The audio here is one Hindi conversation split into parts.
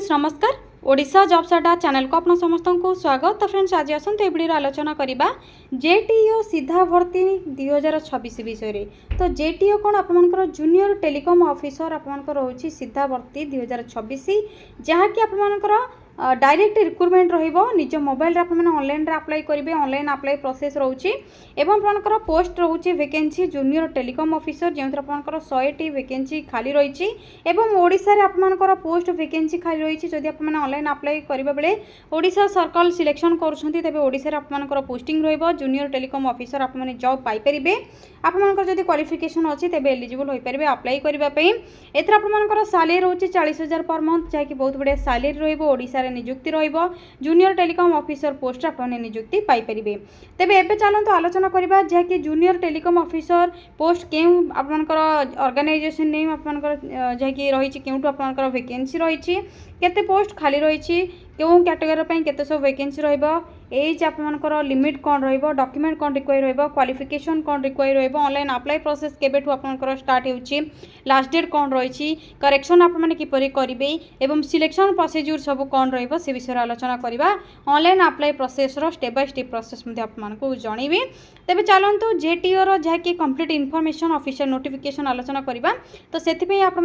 फ्रेंड्स नमस्कार ओडिशा जॉब्स अड्डा चैनल को अपना समस्त को स्वागत। तो फ्रेंड्स आज आसते वीडियो आलोचना करवा जेटीओ सीधा भर्ती 2026 विषय। तो जेटीओ कौन आपर जूनियर टेलीकॉम ऑफिसर आपर रोचे सीधा भर्ती 2026 जहाँकि आपर डायरेक्ट रिक्रुटमेंट निज मोबाइल ऑनलाइन अप्लाई करेंगे। ऑनलाइन अप्लाई प्रोसेस रोचे एवं आपर पोस्ट रोचे वैकेंसी जूनियर टेलीकॉम ऑफिसर जो आपर 100टी वैकेंसी खाली रही ओडिशा रे आपर पोस्ट वैकेंसी खाली रही। जदि आप ऑनलाइन अप्लाई करबा बेले ओडिशा सर्कल सिलेक्शन करुछंती तेबे ओडिशा रे आपर पोस्टिंग रहइबो जूनियर टेलीकॉम ऑफिसर आप जॉब पाई परिबे। आपर जदि क्वालिफिकेशन अच्छी तेबे एलिजिबल होई परिबे अप्लाई करबा पई। एथरा आपर सैलरी रोचे 40,000 पर मंथ जहाँकि बहुत बढ़िया सैलरी रहइबो। ओडिशा रे नियुक्ति रहिबो जूनियर टेलीकॉम ऑफिसर पोस्ट आप नियुक्ति पाई परिबे। तेबे एबे चलंतु आलोचना करबा जहाँकि जूनियर टेलीकॉम ऑफिसर पोस्ट केउ आपर ऑर्गेनाइजेशन नेम आपर जहाँकि रही केउटू आपर वैकेंसी रही केते पोस्ट खाली रही क्यों कैटेगरी केते सब वैकेंसी रहिबो एज आपर लिमिट कौन रहिबो डॉक्यूमेंट कौन रिक्वायर रहिबो क्वालिफिकेशन कौन रिक्वायर रहिबो ऑनलाइन अप्लाई प्रोसेस केबेठू आपर स्टार्ट होउची लास्ट डेट कौन रही करेक्शन आप किपरि करेंगे एवं सिलेक्शन प्रोसीजर सब कौन रहिबो से विषय आलोचना करवा। ऑनलाइन अप्लाई प्रोसेस रो स्टेप बाय स्टेप प्रोसेस आपको जनइबी। तेबे चलंतु जेटीओ रो जहाँकि कंप्लीट इनफॉरमेशन ऑफिशियल नोटिफिकेशन आलोचना करवा। तो सेथिपई आप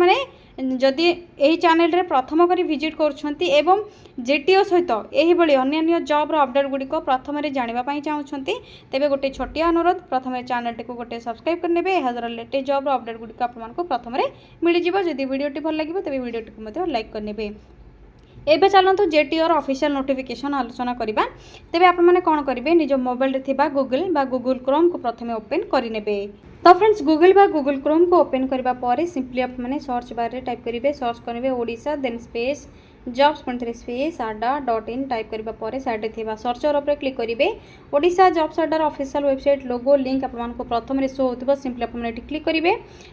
जदि यही चैनल रे प्रथम करी विजिट करुछंती एवं जेटीओ सहित यही भली अन्य जॉब रो अपडेट गुडी को प्रथम जानिबा पई चाहउछंती तेबे गोटे छोटिया अनुरोध प्रथम चैनल टी को गोटे सब्सक्राइब करनेबे। एहादर लेटेस्ट जॉब रो अपडेट गुडी को आपन प्रथम मिल जिवो। जदि वीडियो टी भल लागिबो तेबे वीडियो टी को मते लाइक करनेबे। एबे चलंतु जेटीओ रो ऑफिशियल नोटिफिकेशन आलोचना करबा। तेबे आप माने कोन करिवे निज मोबाइल रे थिबा गूगल बा गूगल क्रोम को प्रथमे ओपन करिनेबे। तो फ्रेंड्स गूगल बा गूगल क्रोम को ओपन करबा परे सिंपली आप माने सर्च बार रे टाइप करिवे सर्च करिवे Odisha then space jobs space अड्डा.in टाइप करबा परे साइड रे थिबा सर्चर ऊपर क्लिक करिवे Odisha jobs Adda official website logo link आपको प्रथम रे शो होतबो सिंपली आप माने क्लिक करिवे।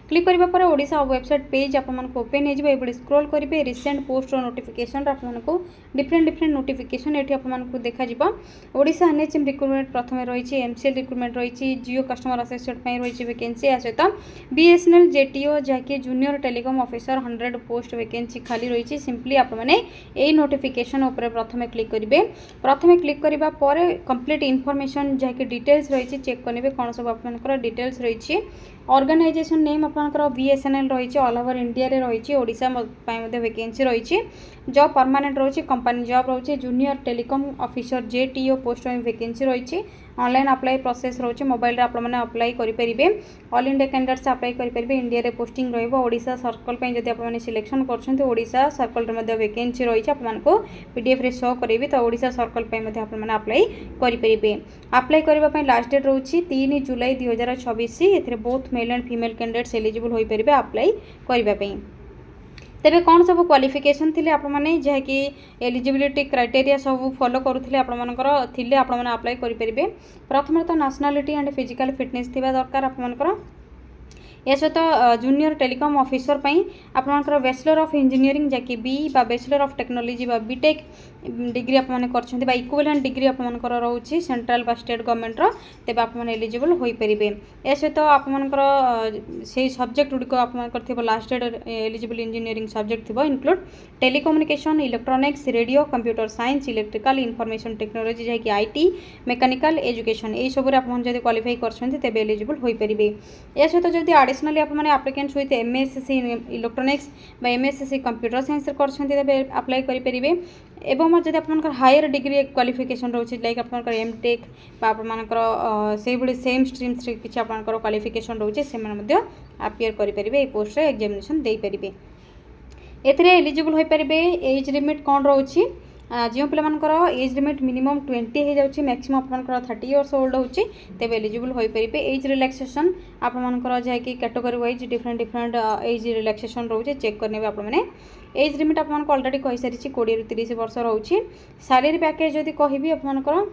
क्लिक करबा परे ओडिशा वेबसाइट पेज आपको ओपन हे जिवो एबडी स्क्रॉल करिवे रिसेंट पोस्ट रो नोटिफिकेशन आपको डिफरेंट नोटिफिकेशन एठी आपको देखा जिवो। ओडिशा एनएचएम रिक्रुटमेंट प्रथम रही एमसीएल रिक्रुटमेंट रही जियो कस्टमर असिस्टेंट पई रही वैकेंसी आ सहित बीएसएनएल जेटीओ जहाँकि junior telecom officer 100 post vacancy खाली रही। सिंपली आप यही नोटिफिकेशन ऊपर प्रथमे क्लिक करेंगे। प्रथमे क्लिक करबा परे कंप्लीट इनफॉरमेशन जहाँकि डिटेल्स रही चेक करेंगे कौन सब आप डिटेल्स रही। ऑर्गेनाइजेशन नेम आपंकर बीएसएनएल रही ऑल ओवर इंडिया रे रही ओडिशा वैकेंसी रही जॉब परमानेंट रही कंपनी जॉब रही junior telecom officer JTO post vacancy रही ऑनलाइन अप्लाई प्रोसेस रोचे मोबाइल आप अप्लाई करेंगे। ऑल इंडिया कैंडिडेट्स अप्लाई करेंगे इंडिया रे पोस्टिंग रहिबो। ओडिशा सर्कल पे जदि आप सिलेक्शन करछन्ते ओडिशा सर्कल रे वैकेंसी रही आपको पीडीएफ रे शो करेबी तो ओडिशा सर्कल पे आप अप्लाई करेंगे। अप्लाई करबा लास्ट डेट रोची 3 जुलाई 2026 एथिरे both male and female candidates eligible होई परिबे अप्लाई करबा। तेबे कौन सब क्वालिफिकेशन थिले आप माने जहाँकि एलिजिबिलिटी क्राइटेरिया सब फॉलो करुथिले आप मानकर थिले आप माने अप्लाई करि परिबे। प्रथम तो नेशनलिटी एंड फिजिकल फिटनेस थिबा दरकार आप मानकर। या सहित जूनियर टेलीकॉम ऑफिसर पई आपनकर बैचलर ऑफ इंजीनियरिंग जहाँकि बी बा बैचलर ऑफ टेक्नोलॉजी बा बीटेक डिग्री आप माने करछन्ते बा इक्विवेलेंट डिग्री आप मानकर रहउछि सेंट्रल बा स्टेट गवर्नमेंट रो तेबे आप माने एलिजिबल होई परिबे। या सहित आप मानकर सेही सब्जेक्ट गुडी को आप मानकर थिबो last date eligible engineering subject थिबो include telecommunication electronics radio computer science electrical information technology जहाँकि आईटी मेकानिकल एजुकेशन एई सब रे आप जदि क्वालिफाई करछन्ते तेबे एलिजिबल होई परिबे। या सहित जदि एडिशनली आप माने एप्लिकेंट्स विथ एमएससी इलेक्ट्रॉनिक्स बा एमएससी कंप्यूटर साइंस करछन्ते तेबे अप्लाई करि परिबे। एवं जदि आपनकर हायर डिग्री क्वालिफिकेशन रोचे लाइक आपनकर एमटेक बा आपनकर सेही भली सेम स्ट्रीम्स रे किछि आपनकर क्वालिफिकेशन रोचे से माने मध्ये अपियर करि परिबे ए पोस्ट रे एग्जामिनेशन देई परिबे। एथिरे एलिजिबल होई परिबे। एज लिमिट कोन रोची जो पे एज लिमिट मिनिमम 20 हो जाऊँगी मैक्सिमम आपंकर 30 इयर्स ओल्ड होची तेबे एलिजिबल हो पारे। एज रिलैक्सेशन आपंकर जहाँकि category wise different age relaxation रोचे चेक करने आप एज लिमिट आपको ऑलरेडी कही सारी 20 ରୁ 30 वर्ष रोचे। सैलरी पैकेज जदि कहबी आपंकर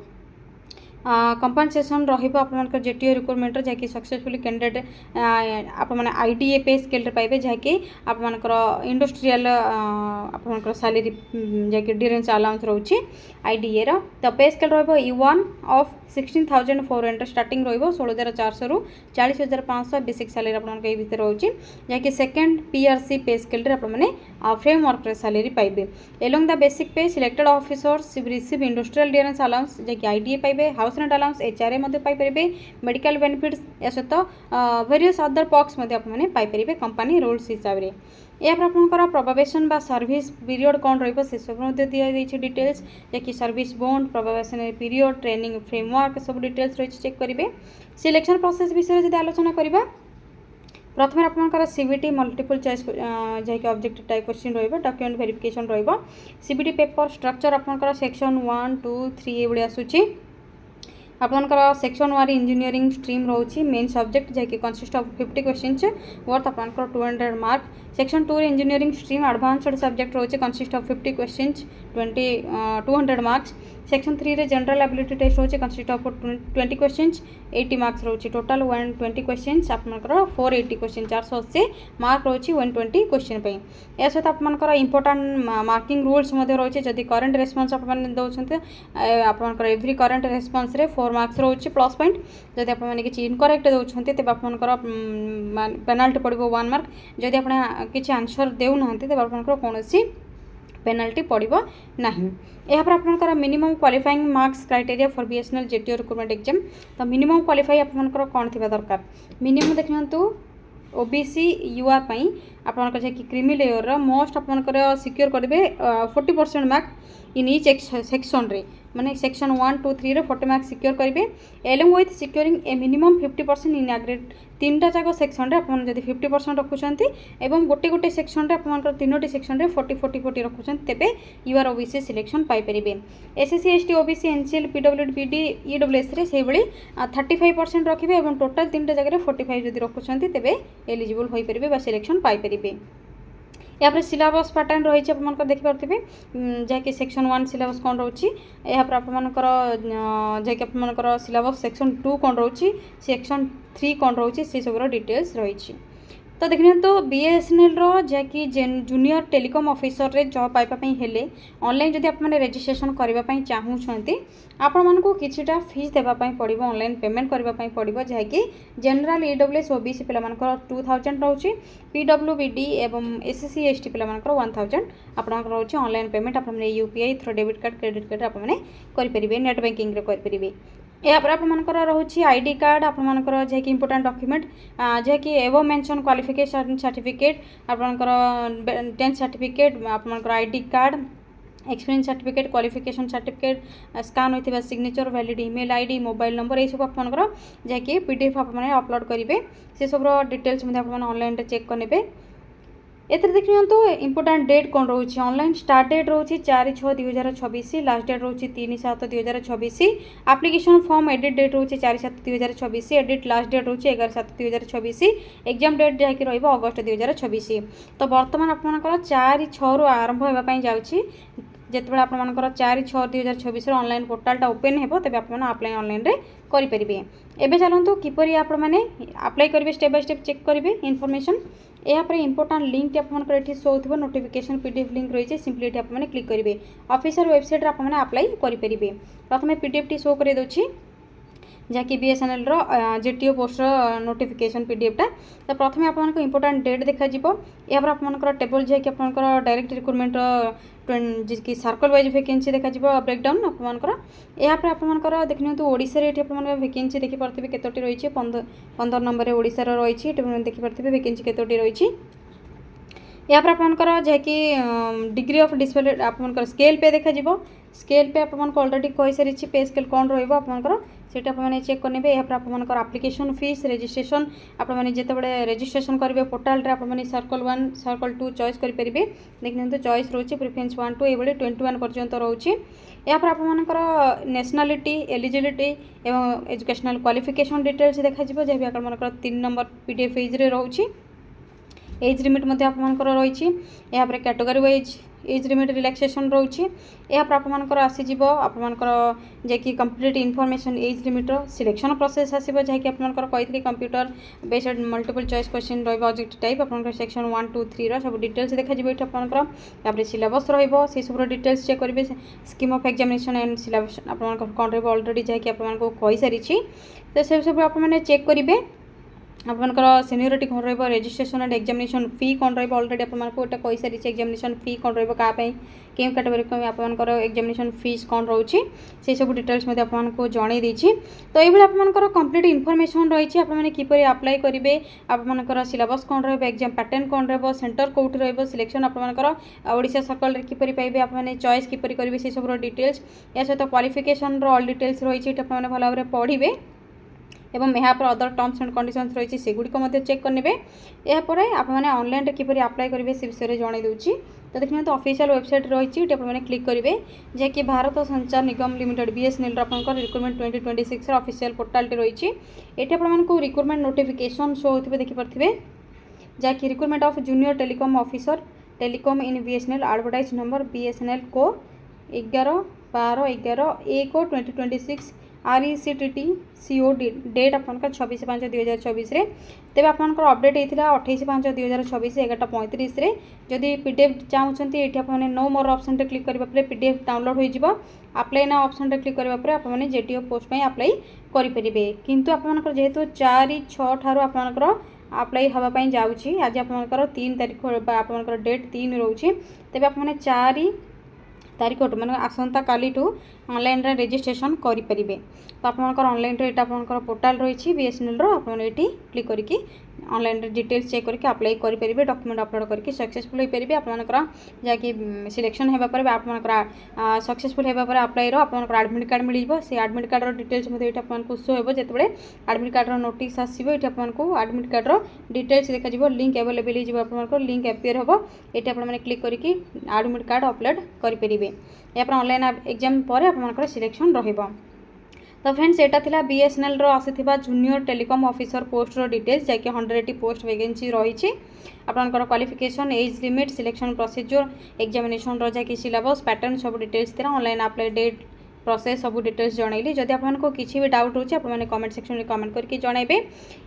कंपनसेसन रहा जेटीओ रिक्रुटमेंट जहाँकि सक्सेसफुली कैंडिडेट आप आईडीए पे स्केल पाइबे जहाँकि आप इंडस्ट्रियल आप सैलरी जहाँकि डिरेंस अलाउंस रोचे आईडीए रो तो पे स्केल रही E1 ऑफ 16,400 स्टार्टिंग रहिबो 16,400 रु 40,500 बेसिक सैलरी आपन के भीतर रहउची जाकि सेकंड पीआरसी पे स्केल रे आपन माने फ्रेमवर्क रे सैलरी पाइबे along the basic pay selected officers receive industrial clearance allowance जाकि आईडीए पाइबे हाउस रेंट अलाउंस एचआरए मध्ये पाइ परिबे मेडिकल बेनिफिट्स एसत वेरियस अदर पॉक्स मध्ये आपन माने पाइ परिबे कंपनी रूल्स हिसाब रे या पर आपनकर प्रोबेशन बा सर्विस पीरियड कोन रहइबो से सब मध्ये दिया दैछि डिटेल्स जाकि service bond probation period training framework सब डिटेल्स रहिछि चेक करिवे सिलेक्शन प्रोसेस विषय जदि आलोचना करिबा प्रथम आपनकर सीबीटी मल्टीपल चॉइस जाकि ऑब्जेक्टिव टाइप क्वेश्चन रहइबो डॉक्यूमेंट वेरिफिकेशन रहइबो सीबीटी पेपर स्ट्रक्चर आपनकर सेक्शन 1 2 3 एबडी आसुछि आपनकर सेक्शन 1 इंजीनियरिंग स्ट्रीम रोची मेन सब्जेक्ट जाकि कंसिस्ट ऑफ 50 क्वेश्चंस वर्थ आपनकर 200 mark section 2 engineering stream advanced subject रोची consist of 50 questions 200 marks section 3 रे जनरल एबिलिटी टेस्ट रोची कंसिस्ट ऑफ 20 क्वेश्चंस 80 मार्क्स रोची टोटल 120 क्वेश्चंस आपनकर 480 क्वेश्चन 480 मार्क रोची 120 क्वेश्चन पे या सहित आपनकर इंपोर्टेंट मार्किंग रूल्स मध्ये रोची जदि करंट रेस्पॉन्स आपन दउछन्ते आपनकर एवरी करंट रेस्पॉन्स रे 4 मार्क्स रोची प्लस पॉइंट जदि आपन माने कि इनकरेक्ट दउछन्ते ते आपनकर पेनाल्टी पड़िबो 1 मार्क जदि आपन किछि आंसर देउ नहंते ते आपनकर कोनोसी पेनाल्टी पड़िबो नाही यहाँ पर आपनकर minimum qualifying marks criteria for BSNL JTO recruitment exam तो मिनिमम क्वालिफाई आपनकर कोन थिबा दरकार मिनिमम देखनंतु ओबीसी यूआर पई आपनकर जे कि क्रीमी लेयर रो मोस्ट आपनकर सिक्योर करबे 40% मार्क इन ईच सेक्शन रे माने सेक्शन 1 2 3 रे 40 मार्क सिक्योर करिवे along with securing A minimum 50% in agreed तीनटा जाको सेक्शन रे आपन जदि 50% रखुचंती एवं गोटे गोटे सेक्शन रे आपनकर तीनोटी सेक्शन रे 40 40 40 रखुचंती तेबे यूआर ओबीसी सिलेक्शन पाई परिबे SSC ST OBC NCL PWD PD EWS रे सेही बळी 35% रखिबे एवं टोटल तीनटा जगह रे 45 जदि रखुचंती तेबे एलिजिबल होई परिबे बा सिलेक्शन पाई परिबे या पर सिलेबस पैटर्न रही है आप देखि पारथिबे जैकि सेक्शन 1 सिलेबस कोन रहउची या पर आपनकर जैकि आपनकर सिलेबस सेक्शन 2 कोन रहउची सेक्शन 3 कोन रहउची से सब डिटेल्स रही है तो देखने तो बीएसएनएल रो जैकि जूनियर टेलीकॉम ऑफिसर रे जॉब पाइबा पई हेले ऑनलाइन जदि आप माने रजिस्ट्रेशन करबा पई चाहू छथि आपण मानको किछिटा फीस देबा पई पड़िबो ऑनलाइन पेमेंट करबा पई पड़िबो जैकि जनरल ईडब्ल्यूएस ओबीसी पिला मानकर 2000 रहउची पीडब्ल्यूबीडी एवं एसएससी एसटी पिला मानकर 1000 आपनकर रहउची ऑनलाइन पेमेंट आप माने UPI through debit card credit card आप माने करि परिबे नेट बैंकिंग रे करि परिबे या पर आपनकर रहउची आईडी कार्ड आपनकर जे कि इंपोर्टेंट डॉक्यूमेंट जे कि एवो मेंशन क्वालिफिकेशन सर्टिफिकेट आपनकर 10th सर्टिफिकेट आपनकर ID card experience certificate qualification certificate scan होइथिबा signature valid email ID mobile number ए सब आपनकर जे कि पीडीएफ आप माने अपलोड करिवे से सब डिटेल्स मध्ये आप माने ऑनलाइन रे चेक करनेबे एथरे देखियंतु इंपोर्टेंट डेट कोन रहउची ऑनलाइन स्टार्ट डेट रहउची 4/6/2026 लास्ट डेट रहउची 3/7/2026 एप्लीकेशन फॉर्म एडिट डेट रहउची 4/7/2026 एडिट लास्ट डेट रहउची 11/7/2026 एग्जाम डेट जाकी रहइबो अगस्त 2026 तो वर्तमान आपनकर 4/6 रु आरंभ हेबा पई जाउची जेतबे आपनकर 4/6/2026 रो ऑनलाइन पोर्टलटा ओपन हेबो तबे आपन अप्लाई ऑनलाइन रे करि परिबे एबे चलंतु किपरि आपण माने अप्लाई करिवे स्टेप बाय स्टेप चेक करिवे इन्फॉर्मेशन यहाँ पर इंपोर्टेंट लिंक आपनकर एठी शो होथबो नोटिफिकेशन पीडीएफ लिंक रही है सिंपली एठी आपन क्लिक करिवे ऑफिशियल वेबसाइट रे आपन अप्लाई करि परिबे प्रथमे पीडीएफ टी शो करि दोछि जहाँकि बीएसएनएल रो जेटीओ पोस्ट नोटिफिकेशन पीडीएफ टा तो प्रथमे आपन इंपोर्टेंट डेट देखा जिवो यहाँ पर आपन टेबल जे कि आपन डायरेक्ट रिक्रूटमेंट जिसकी सर्कल वाइज वैकेंसी देखा जिवो ब्रेकडाउन आपन यहाँ पर आपन देखिए तो ओडिसा रे एठी आपन वैकेंसी देखि परथिबे केतोटी रही है 15 नंबर रे ओडिसा रो रही है देखि परथिबे वैकेंसी केतोटी रही है यहाँ पर आपनकर जहाँकि डिग्री ऑफ डिसबिलिटी आपनकर स्केल पे देखा जिवो स्केल पे आपन ऑलरेडी कहि सारी पे स्केल कोन रहइबो आपनकर सेटा आपन चेक करनेबे यहाँ पर आपनकर एप्लिकेशन फीस रजिस्ट्रेशन आपन जेते बडे रजिस्ट्रेशन करबे पोर्टल रे आपन सर्कल 1 सर्कल 2 चॉइस करि परिबे देखिन तो चॉइस रहउची प्रेफरेंस 1 टू एबडे 21 पर्यंत रहउची यहाँ पर आपनकर नेशनलिटी एलिजिबिलिटी एवं एजुकेशनल क्वालिफिकेशन डिटेल्स देखा जिवो जे भी आपनकर 3 नंबर पीडीएफ पेज रे रहउची एज लिमिट मध्य आपनकर रही यहाँ पर category wise age limit relaxation रोचे यापर आपर आसीज आपर जैकि complete information age limit selection process आसो जहाँकि आपर कही computer based multiple choice question रॉजेक्ट टाइप आप सेक्शन 1 2 3 सब डिटेल्स देखा ये आपर सिलेबस रही सब डिटेल्स चेक करेंगे scheme of examination and syllabus आप कौन रही अलरेडी जहाँकि आपको कही सारी तो से सब आप चेक करेंगे आपंकर सीनियरिटी कौन रजिस्ट्रेशन एंड एग्जामिनेशन फी कौन अलरेडी आपको कही सारी एग्जामिनेशन फी कौन रही क्यों कैटेगोरी आपर एग्जामिनेशन फीस कौन रोचे से सब डिटेल्स आपको जन देती तो ये आपर कंप्लीट इनफॉरमेशन रही है किपर अप्लाई करेंगे आपर सिलेबस कौन एग्जाम पैटर्न कौन centre Kaut selection आपर Odisha circle किपर पाइबे आपने चॉइस किपर करेंगे से सब डिटेल्स या सहित क्वालिफिकेशन ऑल डिटेल्स रही है भल भाव पढ़े एवं यहाँ पर अदर टर्म्स एंड कंडीशंस रही है सेगुड़ी चेक करेंगे यापर आपने ऑनलाइन किपर अप्लाई करेंगे से विषय में जन दूसरी तो देखिए तो ऑफिशियल वेबसाइट रही है आपने क्लिक करेंगे जहाँकि भारत संचार निगम लिमिटेड बीएसएनएल आपंकर रिक्रुटमेंट 2026 ऑफिशियल पोर्टाल रही है ये आपको रिक्रुटमेंट नोटिफिकेशन शो होते देखिपे जहाँकि recruitment of junior telecom officer telecom in BSNL advertise number BSNL को 11/12/1/2026 RECTT CO डेट आपंकर 26/5/2024 तेज आपंकर अपडेट होता 28/5/2024 11:35 जदि पीडीएफ चाहते ये आपने नो मोर ऑप्शन रे क्लिक करने पीडीएफ डाउनलोड हो अप्लाई ना ऑप्शन रे क्लिक करने आपने जेटीओ पोस्ट अप्लाई करेंगे किंतु आपंकर जेहेतु 4/6 ठार आपंकर अप्लाई हाँपाई जाऊँगी आज आपंकर 3 तारीख आपंकर डेट 3 रोचे तेज आपने 4 तारीख मैंने आसंता काली ऑनलाइन रजिस्ट्रेशन करेंगे तो आपंकर ऑनलाइन यहाँ पोर्टाल रही बीएसएनएल आपने क्लिक करके ऑनलाइन डिटेल्स चेक करके अप्लाई करेंगे डॉक्यूमेंट अपलोड करके सक्सेसफुल हो पारे आपंकर जहाँकि सिलेक्शन होगापर आपंकर सक्सेसफुल होगापर अप्लाई आपंकर एडमिट कार्ड मिल से एडमिट कार्ड डिटेल्स आपको शो हो जो एडमिट कार्ड नोटिस आसो ये आपको एडमिट कार्ड डिटेल्स देखा लिंक अवेलेबल हो लिंक एपियर हम ये आपने क्लिक करके एडमिट कार्ड अपलोड करेंगे या ऑनलाइन एग्जाम पर आपंकर सिलेक्शन रहा तो फ्रेंड्स एटा थिला बीएसएनएल रो आसीथिबा जूनियर टेलीकॉम ऑफिसर पोस्ट रो डिटेल्स जाके 180 पोस्ट वैकेंसी रही है आपनकर qualification age limit selection procedure examination रो जाके सिलेबस पैटर्न सब डिटेल्स थिला ऑनलाइन अप्लाई डेट प्रोसेस सब डिटेल्स जनइली जदि आपको किसी भी डाउट होची आपने कमेंट सेक्शन में कमेंट करके जनइबे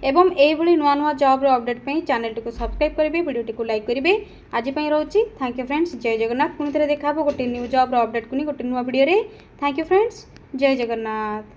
एवं एभली नुआ नुआ जॉब रो अपडेट पे चैनल को सब्सक्राइब करेंगे वीडियो को लाइक करेंगे आज रोची थैंक यू फ्रेंड्स जय जगन्नाथ पुणी थे देखा गोटे न्यू जॉब रो अपडेट को गोटे नुआ वीडियो रे थैंक यू फ्रेंड्स जय जगन्नाथ।